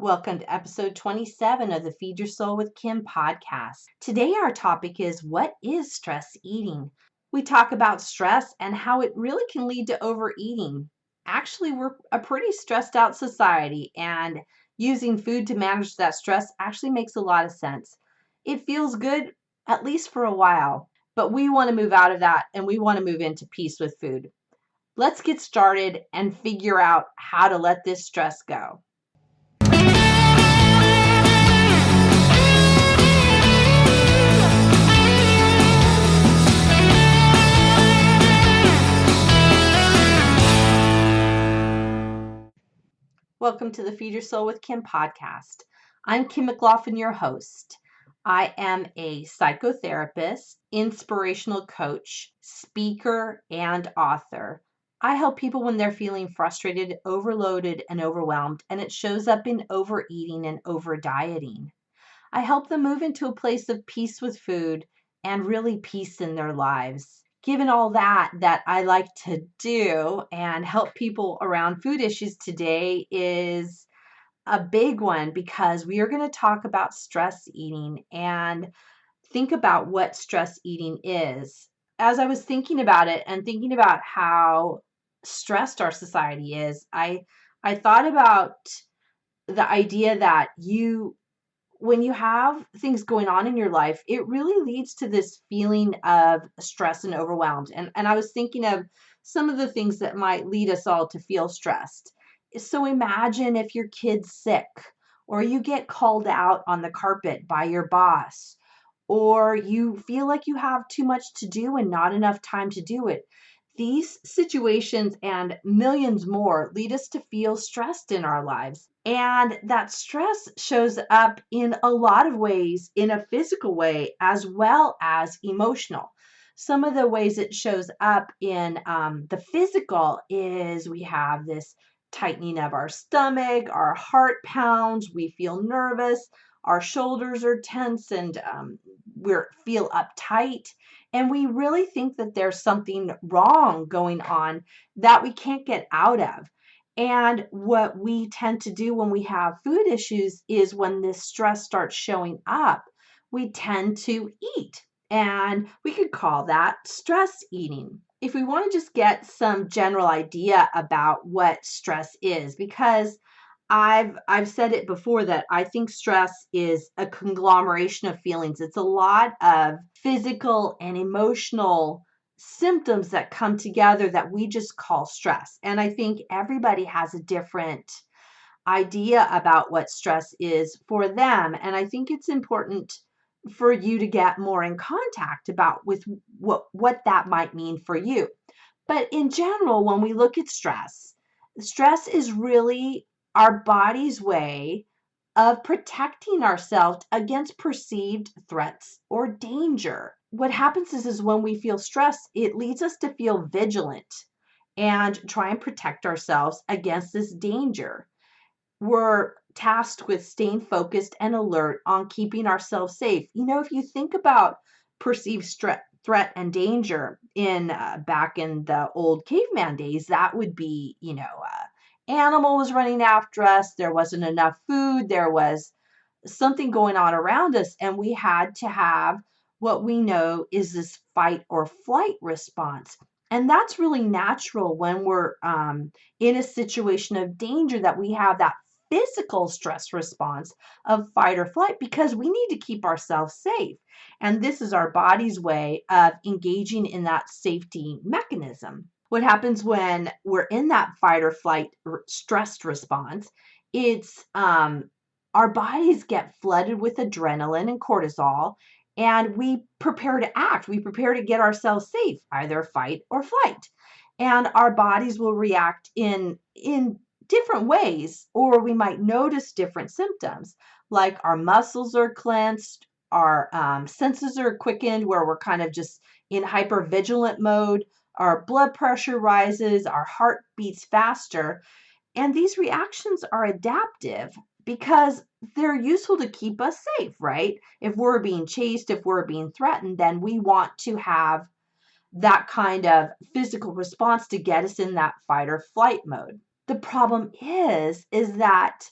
Welcome to episode 27 of the Feed Your Soul with Kim podcast. Today, our topic is what is stress eating? We talk about stress and how it really can lead to overeating. Actually, we're a pretty stressed out society, and using food to manage that stress actually makes a lot of sense. It feels good, at least for a while, but we want to move out of that and we want to move into peace with food. Let's get started and figure out how to let this stress go. Welcome to the Feed Your Soul with Kim podcast. I'm Kim McLaughlin, your host. I am a psychotherapist, inspirational coach, speaker, and author. I help people when they're feeling frustrated, overloaded, and overwhelmed, and it shows up in overeating and overdieting. I help them move into a place of peace with food and really peace in their lives. Given all that I like to do and help people around food issues today is a big one because we are going to talk about stress eating and think about what stress eating is. As I was thinking about it and thinking about how stressed our society is, I thought about the idea that when you have things going on in your life, it really leads to this feeling of stress and overwhelmed. And I was thinking of some of the things that might lead us all to feel stressed. So imagine if your kid's sick, or you get called out on the carpet by your boss, or you feel like you have too much to do and not enough time to do it. These situations and millions more lead us to feel stressed in our lives. And that stress shows up in a lot of ways, in a physical way as well as emotional. Some of the ways it shows up in the physical is we have this tightening of our stomach, our heart pounds, we feel nervous, our shoulders are tense, and we feel uptight. And we really think that there's something wrong going on that we can't get out of. And what we tend to do when we have food issues is when this stress starts showing up, we tend to eat. And we could call that stress eating. If we want to just get some general idea about what stress is, because I've said it before that I think stress is a conglomeration of feelings. It's a lot of physical and emotional symptoms that come together that we just call stress. And I think everybody has a different idea about what stress is for them. And I think it's important for you to get more in contact about with what that might mean for you. But in general, when we look at stress is really our body's way of protecting ourselves against perceived threats or danger. What happens is when we feel stress, it leads us to feel vigilant and try and protect ourselves against this danger. We're tasked with staying focused and alert on keeping ourselves safe. If you think about perceived threat and danger in back in the old caveman days, that would be, animal was running after us, there wasn't enough food, there was something going on around us, and we had to have what we know is this fight or flight response. And that's really natural when we're in a situation of danger, that we have that physical stress response of fight or flight because we need to keep ourselves safe. And this is our body's way of engaging in that safety mechanism. What happens when we're in that fight or flight stressed response, it's our bodies get flooded with adrenaline and cortisol, and we prepare to act. We prepare to get ourselves safe, either fight or flight. And our bodies will react in different ways, or we might notice different symptoms, like our muscles are clenched, our senses are quickened, where we're kind of just in hypervigilant mode, our blood pressure rises, our heart beats faster. And these reactions are adaptive because they're useful to keep us safe, right? If we're being chased, if we're being threatened, then we want to have that kind of physical response to get us in that fight or flight mode. The problem is that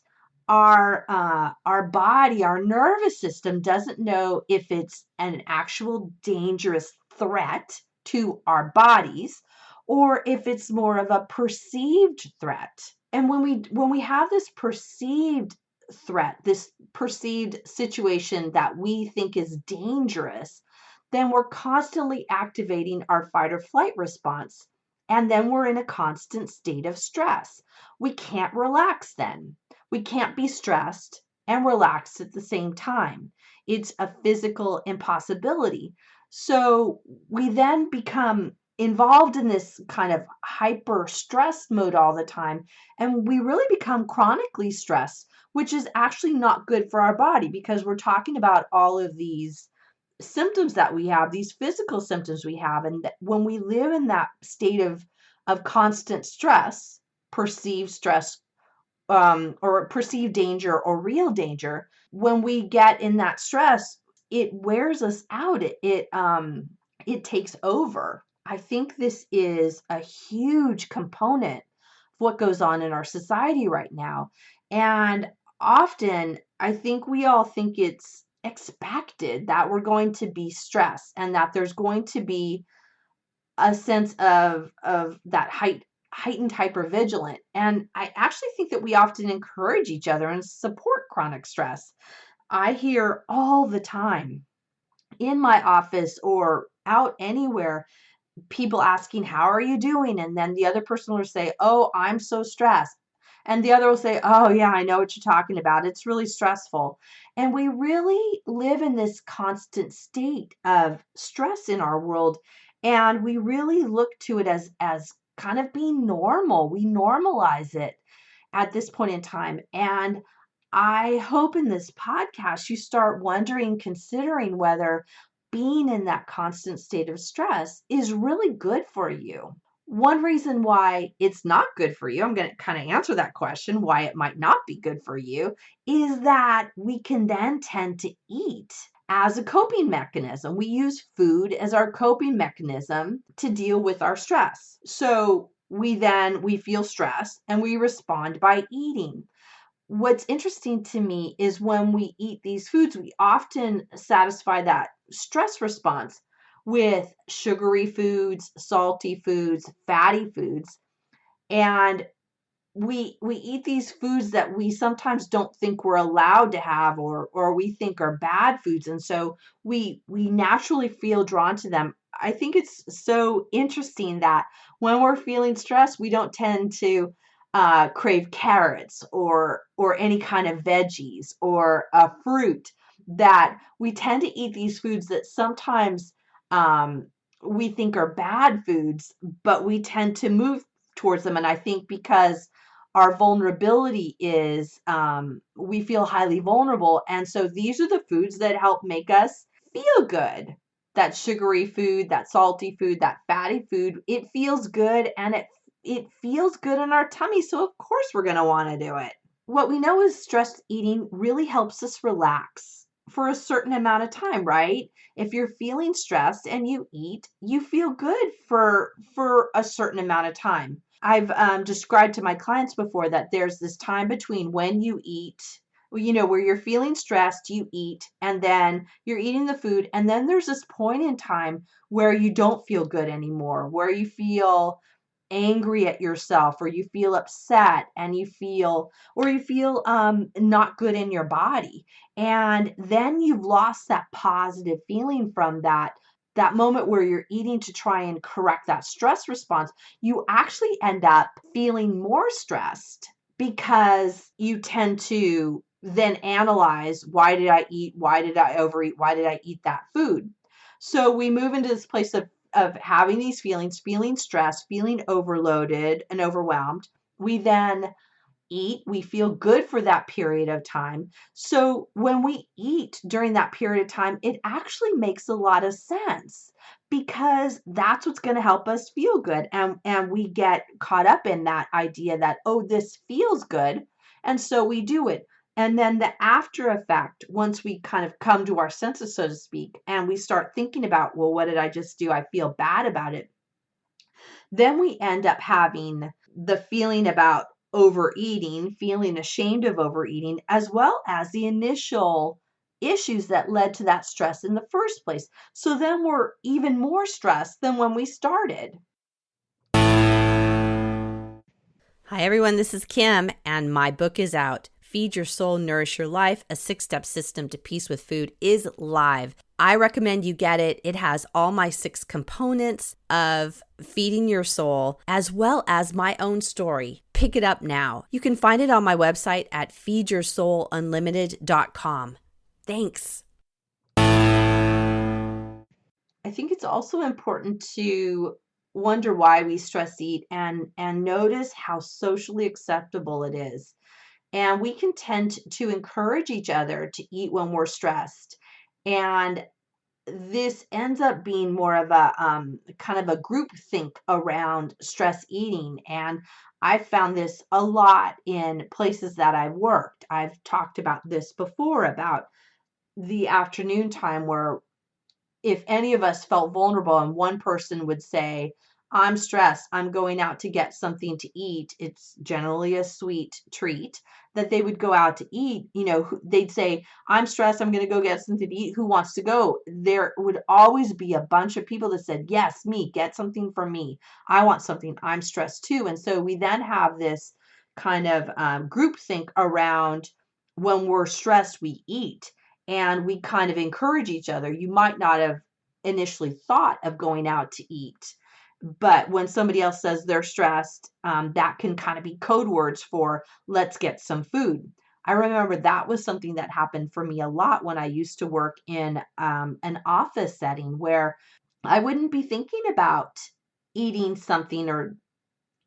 our body, our nervous system doesn't know if it's an actual dangerous threat to our bodies or if it's more of a perceived threat. And when we have this perceived threat, this perceived situation that we think is dangerous, then we're constantly activating our fight or flight response. And then we're in a constant state of stress. We can't relax then. We can't be stressed and relaxed at the same time. It's a physical impossibility. So we then become involved in this kind of hyper stress mode all the time. And we really become chronically stressed, which is actually not good for our body because we're talking about all of these symptoms that we have, these physical symptoms we have. And when we live in that state of constant stress, perceived stress, or perceived danger or real danger, when we get in that stress, it wears us out. It takes over. I think this is a huge component of what goes on in our society right now. And often I think we all think it's expected that we're going to be stressed and that there's going to be a sense of that heightened hypervigilant. And I actually think that we often encourage each other and support chronic stress. I hear all the time in my office or out anywhere people asking, "How are you doing?" And then the other person will say, "Oh, I'm so stressed." And the other will say, "Oh, yeah, I know what you're talking about. It's really stressful." And we really live in this constant state of stress in our world. And we really look to it as kind of being normal. We normalize it at this point in time. And I hope in this podcast you start wondering, considering whether being in that constant state of stress is really good for you. One reason why it's not good for you, I'm going to kind of answer that question, why it might not be good for you, is that we can then tend to eat as a coping mechanism. We use food as our coping mechanism to deal with our stress. So we feel stressed and we respond by eating. What's interesting to me is when we eat these foods, we often satisfy that stress response with sugary foods, salty foods, fatty foods. And we eat these foods that we sometimes don't think we're allowed to have or we think are bad foods. And so we naturally feel drawn to them. I think it's so interesting that when we're feeling stressed, we don't tend to crave carrots or any kind of veggies or a fruit. That we tend to eat these foods that sometimes we think are bad foods, but we tend to move towards them. And I think because our vulnerability is we feel highly vulnerable. And so these are the foods that help make us feel good. That sugary food, that salty food, that fatty food, it feels good and it feels good in our tummy. So of course we're going to want to do it. What we know is stress eating really helps us relax for a certain amount of time, right? If you're feeling stressed and you eat, you feel good for a certain amount of time. I've described to my clients before that there's this time between when you eat, where you're feeling stressed, you eat, and then you're eating the food. And then there's this point in time where you don't feel good anymore, where you feel angry at yourself or you feel upset and you feel not good in your body, and then you've lost that positive feeling from that moment where you're eating to try and correct that stress response. You actually end up feeling more stressed because you tend to then analyze, why did I eat, why did I overeat, why did I eat that food? So we move into this place of having these feelings, feeling stressed, feeling overloaded and overwhelmed. We then eat, we feel good for that period of time. So when we eat during that period of time, it actually makes a lot of sense because that's what's going to help us feel good. And we get caught up in that idea that, oh, this feels good. And so we do it. And then the after effect, once we kind of come to our senses, so to speak, and we start thinking about, well, what did I just do? I feel bad about it. Then we end up having the feeling about overeating, feeling ashamed of overeating, as well as the initial issues that led to that stress in the first place. So then we're even more stressed than when we started. Hi, everyone. This is Kim, and my book is out. Feed Your Soul, Nourish Your Life, a 6-step system to peace with food is live. I recommend you get it. It has all my 6 components of feeding your soul, as well as my own story. Pick it up now. You can find it on my website at feedyoursoulunlimited.com. Thanks. I think it's also important to wonder why we stress eat and notice how socially acceptable it is. And we can tend to encourage each other to eat when we're stressed. And this ends up being more of a kind of a group think around stress eating. And I've found this a lot in places that I've worked. I've talked about this before about the afternoon time where if any of us felt vulnerable and one person would say, I'm stressed, I'm going out to get something to eat, it's generally a sweet treat that they would go out to eat. They'd say, I'm stressed, I'm going to go get something to eat. Who wants to go? There would always be a bunch of people that said, yes, me, get something for me. I want something. I'm stressed too. And so we then have this kind of group think around when we're stressed, we eat and we kind of encourage each other. You might not have initially thought of going out to eat, but when somebody else says they're stressed, that can kind of be code words for let's get some food. I remember that was something that happened for me a lot when I used to work in an office setting where I wouldn't be thinking about eating something or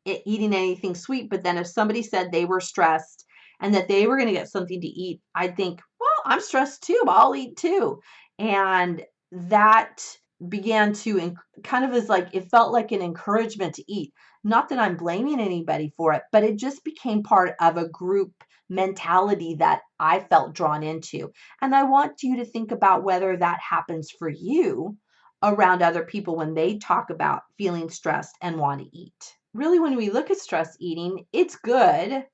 eating anything sweet. But then if somebody said they were stressed and that they were going to get something to eat, I'd think, well, I'm stressed too. I'll eat too. And that began to kind of as like, it felt like an encouragement to eat. Not that I'm blaming anybody for it, but it just became part of a group mentality that I felt drawn into. And I want you to think about whether that happens for you around other people when they talk about feeling stressed and want to eat. Really, when we look at stress eating, it's good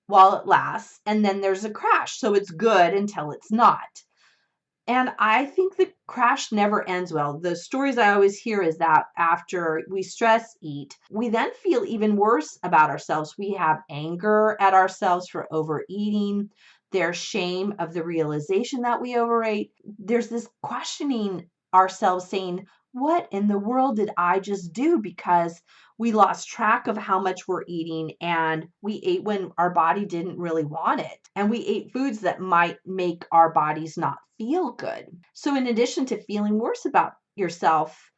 while it lasts, and then there's a crash. So it's good until it's not. And I think the crash never ends well. The stories I always hear is that after we stress eat, we then feel even worse about ourselves. We have anger at ourselves for overeating. There's shame of the realization that we overate. There's this questioning ourselves saying, what in the world did I just do? Because we lost track of how much we're eating and we ate when our body didn't really want it. And we ate foods that might make our bodies not feel good. So in addition to feeling worse about yourself,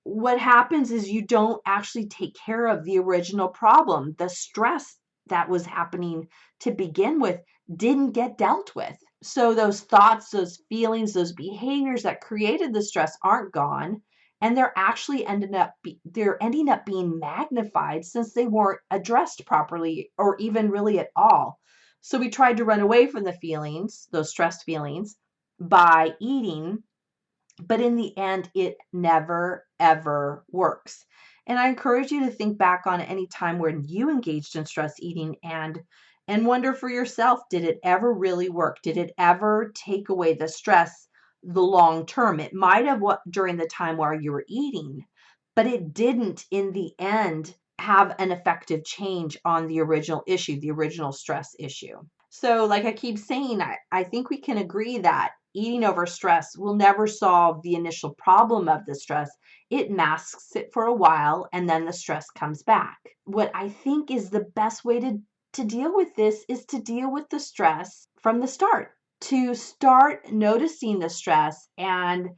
what happens is you don't actually take care of the original problem. The stress that was happening to begin with didn't get dealt with. So those thoughts, those feelings, those behaviors that created the stress aren't gone. And they're actually ending up being magnified since they weren't addressed properly or even really at all. So we tried to run away from the feelings, those stressed feelings, by eating, but in the end, it never, ever works. And I encourage you to think back on any time when you engaged in stress eating and wonder for yourself, did it ever really work? Did it ever take away the stress the long term? It might have during the time while you were eating, but it didn't in the end have an effective change on the original issue, the original stress issue. So like I keep saying, I think we can agree that eating over stress will never solve the initial problem of the stress. It masks it for a while and then the stress comes back. What I think is the best way to deal with this is to deal with the stress from the start, to start noticing the stress and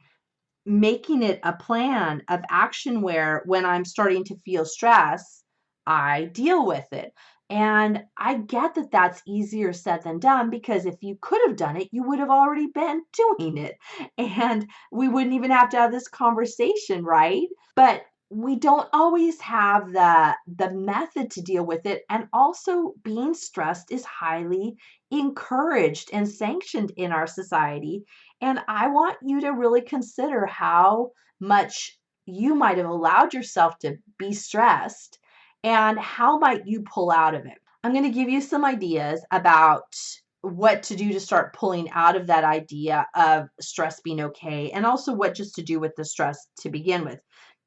making it a plan of action where when I'm starting to feel stress, I deal with it. And I get that that's easier said than done because if you could have done it, you would have already been doing it. And we wouldn't even have to have this conversation, right? But we don't always have the method to deal with it. And also being stressed is highly encouraged and sanctioned in our society. And I want you to really consider how much you might have allowed yourself to be stressed and how might you pull out of it. I'm going to give you some ideas about what to do to start pulling out of that idea of stress being okay, and also what just to do with the stress to begin with,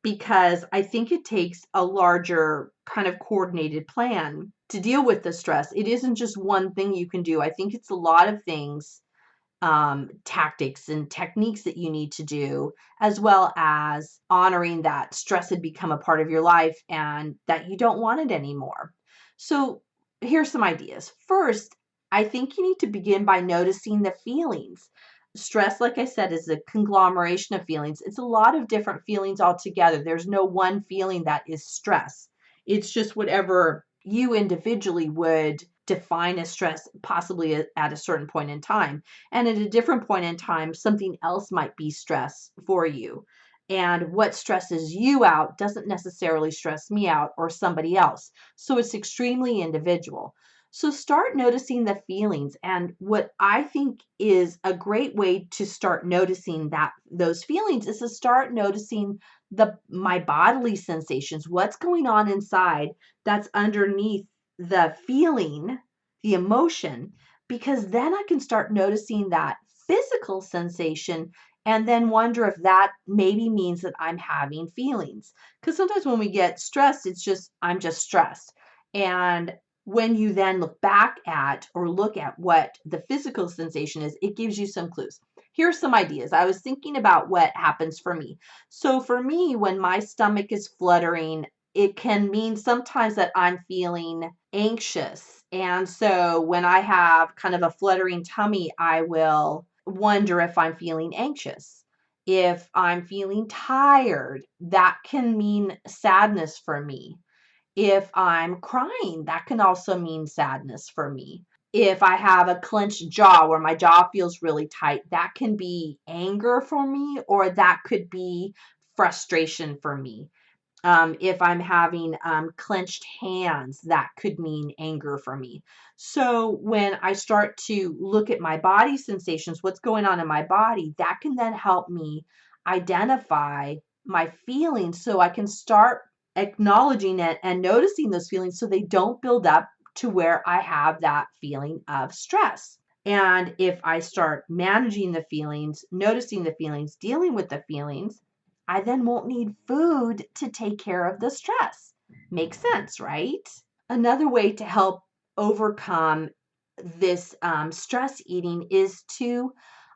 because I think it takes a larger kind of coordinated plan to deal with the stress. It isn't just one thing you can do. I think it's a lot of things, tactics and techniques that you need to do, as well as honoring that stress had become a part of your life and that you don't want it anymore. So here's some ideas. First, I think you need to begin by noticing the feelings. Stress, like I said, is a conglomeration of feelings. It's a lot of different feelings altogether. There's no one feeling that is stress. It's just whatever you individually would define as stress, possibly at a certain point in time. And at a different point in time, something else might be stress for you. And what stresses you out doesn't necessarily stress me out or somebody else. So it's extremely individual. So start noticing the feelings. And what I think is a great way to start noticing that those feelings is to start noticing my bodily sensations, what's going on inside that's underneath the feeling, the emotion, because then I can start noticing that physical sensation and then wonder if that maybe means that I'm having feelings. Because sometimes when we get stressed, it's just, I'm just stressed. And when you then look back at or look at what the physical sensation is, it gives you some clues. Here's some ideas. I was thinking about what happens for me. So for me, when my stomach is fluttering, it can mean sometimes that I'm feeling anxious. And so when I have kind of a fluttering tummy, I will wonder if I'm feeling anxious. If I'm feeling tired, that can mean sadness for me. If I'm crying, that can also mean sadness for me. If I have a clenched jaw where my jaw feels really tight, that can be anger for me, or that could be frustration for me. If I'm having clenched hands, that could mean anger for me. So when I start to look at my body sensations, what's going on in my body, that can then help me identify my feelings so I can start acknowledging it and noticing those feelings so they don't build up to where I have that feeling of stress. And if I start managing the feelings, noticing the feelings, dealing with the feelings, I then won't need food to take care of the stress. Makes sense, right? Another way to help overcome this stress eating is to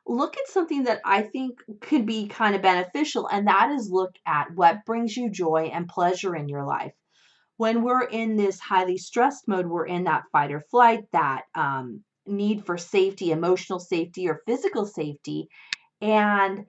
look at something that I think could be kind of beneficial, and that is look at what brings you joy and pleasure in your life. When we're in this highly stressed mode, we're in that fight or flight, that need for safety, emotional safety, or physical safety. And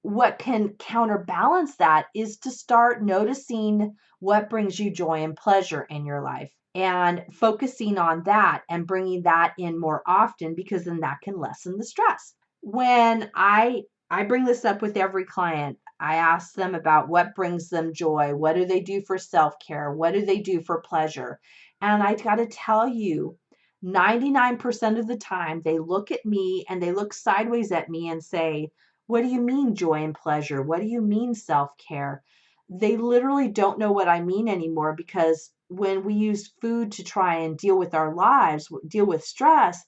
what can counterbalance that is to start noticing what brings you joy and pleasure in your life and focusing on that and bringing that in more often, because then that can lessen the stress. When I bring this up with every client, I ask them about what brings them joy, what do they do for self-care, what do they do for pleasure. And I got to tell you, 99% of the time they look at me and they look sideways at me and say, what do you mean joy and pleasure? What do you mean self-care? They literally don't know what I mean anymore, because when we use food to try and deal with our lives, deal with stress,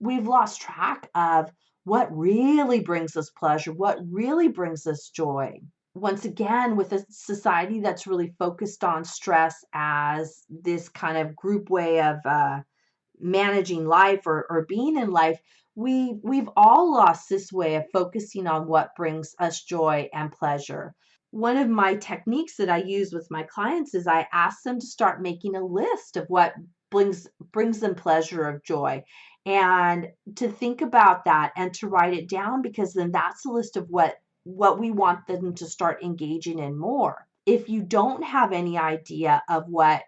we've lost track of what really brings us pleasure, what really brings us joy. Once again, with a society that's really focused on stress as this kind of group way of managing life or being in life, we've all lost this way of focusing on what brings us joy and pleasure. One of my techniques that I use with my clients is I ask them to start making a list of what brings them pleasure or joy, and to think about that and to write it down, because then that's a list of what we want them to start engaging in more. If you don't have any idea of what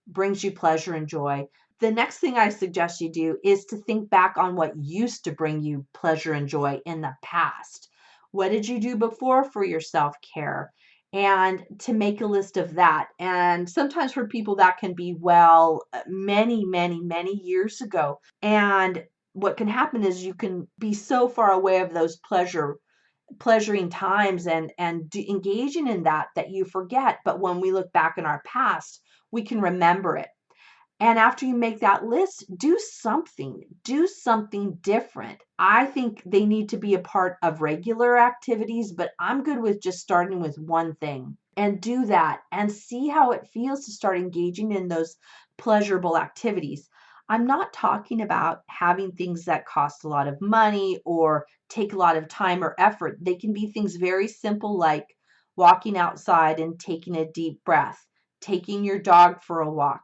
brings you pleasure and joy, the next thing I suggest you do is to think back on what used to bring you pleasure and joy in the past. What did you do before for your self-care? And to make a list of that. And sometimes for people that can be, well, many, many, many years ago. And what can happen is you can be so far away of those pleasuring times and engaging in that you forget. But when we look back in our past, we can remember it. And after you make that list, do something different. I think they need to be a part of regular activities, but I'm good with just starting with one thing and do that and see how it feels to start engaging in those pleasurable activities. I'm not talking about having things that cost a lot of money or take a lot of time or effort. They can be things very simple like walking outside and taking a deep breath, taking your dog for a walk,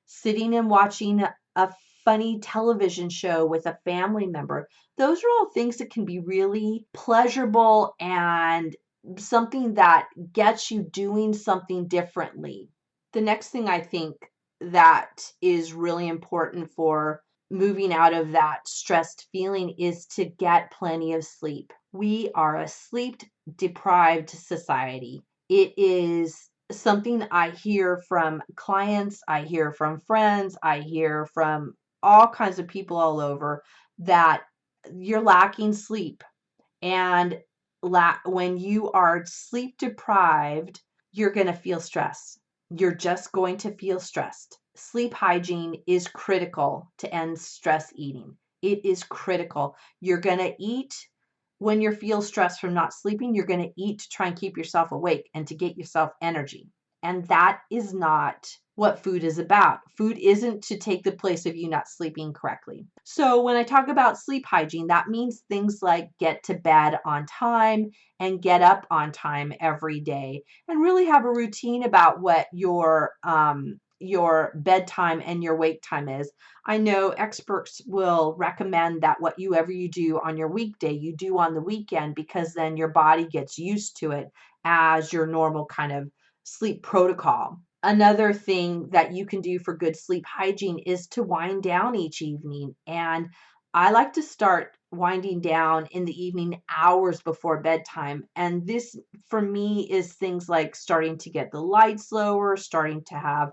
sitting and watching a funny television show with a family member. Those are all things that can be really pleasurable and something that gets you doing something differently. The next thing I think that is really important for moving out of that stressed feeling is to get plenty of sleep. We are a sleep deprived society. It is something I hear from clients, I hear from friends, I hear from all kinds of people all over that you're lacking sleep. And when you are sleep deprived, you're going to feel stressed. You're just going to feel stressed. Sleep hygiene is critical to end stress eating. It is critical. You're going to eat when you feel stressed from not sleeping. You're going to eat to try and keep yourself awake and to get yourself energy. And that is not what food is about. Food isn't to take the place of you not sleeping correctly. So when I talk about sleep hygiene, that means things like get to bed on time and get up on time every day and really have a routine about what your bedtime and your wake time is. I know experts will recommend that whatever you do on your weekday, you do on the weekend because then your body gets used to it as your normal kind of sleep protocol. Another thing that you can do for good sleep hygiene is to wind down each evening. And I like to start winding down in the evening hours before bedtime. And this for me is things like starting to get the lights lower, starting to have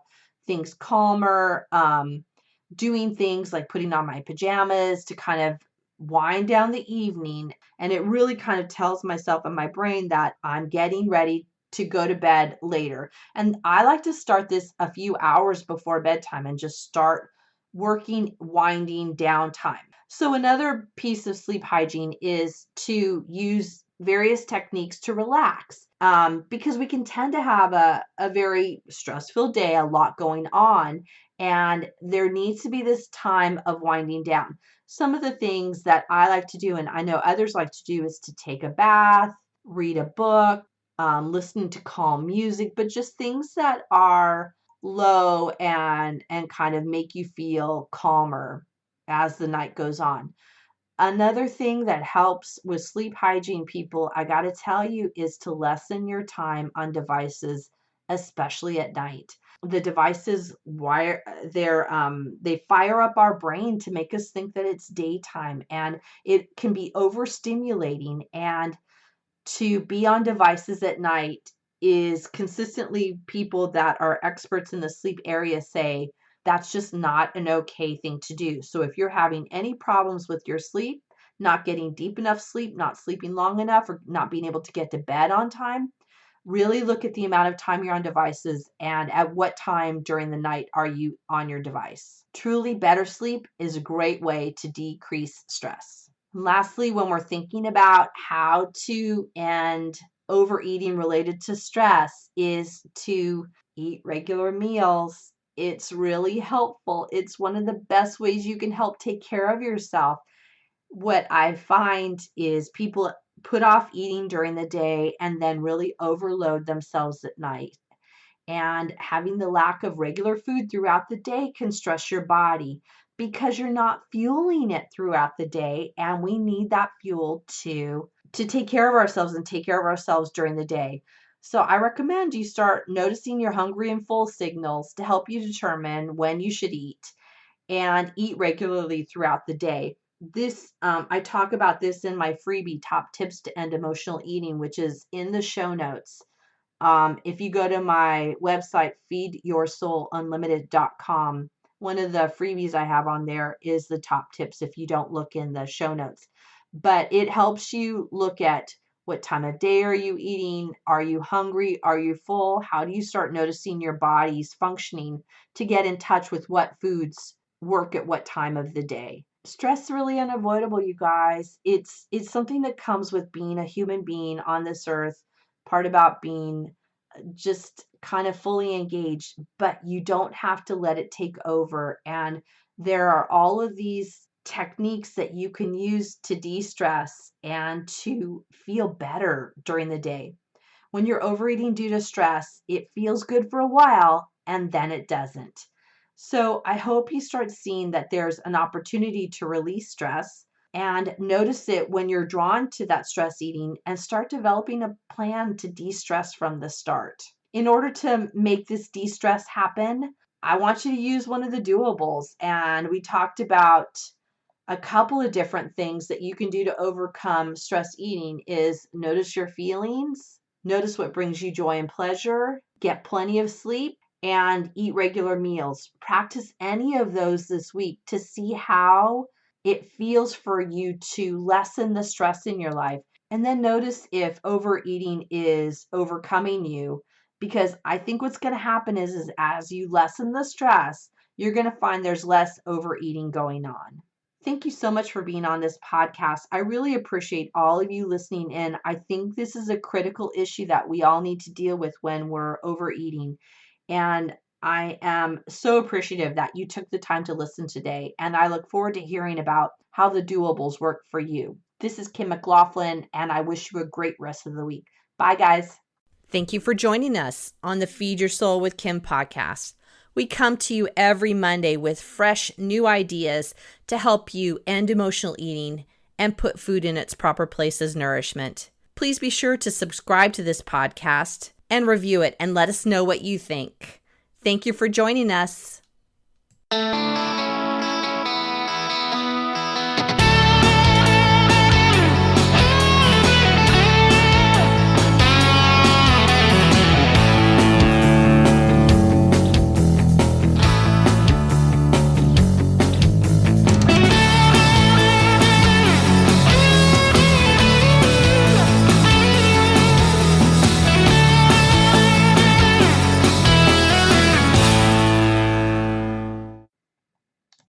things calmer, doing things like putting on my pajamas to kind of wind down the evening. And it really kind of tells myself and my brain that I'm getting ready to go to bed later. And I like to start this a few hours before bedtime and just start working, winding down time. So another piece of sleep hygiene is to use various techniques to relax. Because we can tend to have a very stress-filled day, a lot going on, and there needs to be this time of winding down. Some of the things that I like to do, and I know others like to do, is to take a bath, read a book, listening to calm music, but just things that are low and kind of make you feel calmer as the night goes on. Another thing that helps with sleep hygiene, people, I got to tell you, is to lessen your time on devices, especially at night. The devices they fire up our brain to make us think that it's daytime, and it can be overstimulating. And to be on devices at night is consistently, people that are experts in the sleep area say that's just not an okay thing to do. So if you're having any problems with your sleep, not getting deep enough sleep, not sleeping long enough, or not being able to get to bed on time, really look at the amount of time you're on devices and at what time during the night are you on your device. Truly better sleep is a great way to decrease stress. Lastly, when we're thinking about how to end overeating related to stress, is to eat regular meals. It's really helpful. It's one of the best ways you can help take care of yourself. What I find is people put off eating during the day and then really overload themselves at night. And having the lack of regular food throughout the day can stress your body because you're not fueling it throughout the day. And we need that fuel to take care of ourselves and take care of ourselves during the day. So I recommend you start noticing your hungry and full signals to help you determine when you should eat and eat regularly throughout the day. I talk about this in my freebie, Top Tips to End Emotional Eating, which is in the show notes. If you go to my website, feedyoursoulunlimited.com, one of the freebies I have on there is the top tips if you don't look in the show notes. But it helps you look at What time of day are you eating? Are you hungry? Are you full? How do you start noticing your body's functioning to get in touch with what foods work at what time of the day? Stress is really unavoidable, you guys. It's something that comes with being a human being on this earth, part about being just kind of fully engaged, but you don't have to let it take over. And there are all of these techniques that you can use to de-stress and to feel better during the day. When you're overeating due to stress, it feels good for a while and then it doesn't. So I hope you start seeing that there's an opportunity to release stress and notice it when you're drawn to that stress eating and start developing a plan to de-stress from the start. In order to make this de-stress happen, I want you to use one of the doables. And we talked about a couple of different things that you can do to overcome stress eating is notice your feelings, notice what brings you joy and pleasure, get plenty of sleep, and eat regular meals. Practice any of those this week to see how it feels for you to lessen the stress in your life. And then notice if overeating is overcoming you. Because I think what's going to happen is as you lessen the stress, you're going to find there's less overeating going on. Thank you so much for being on this podcast. I really appreciate all of you listening in. I think this is a critical issue that we all need to deal with when we're overeating. And I am so appreciative that you took the time to listen today. And I look forward to hearing about how the doables work for you. This is Kim McLaughlin, and I wish you a great rest of the week. Bye, guys. Thank you for joining us on the Feed Your Soul with Kim podcast. We come to you every Monday with fresh new ideas to help you end emotional eating and put food in its proper place as nourishment. Please be sure to subscribe to this podcast and review it and let us know what you think. Thank you for joining us.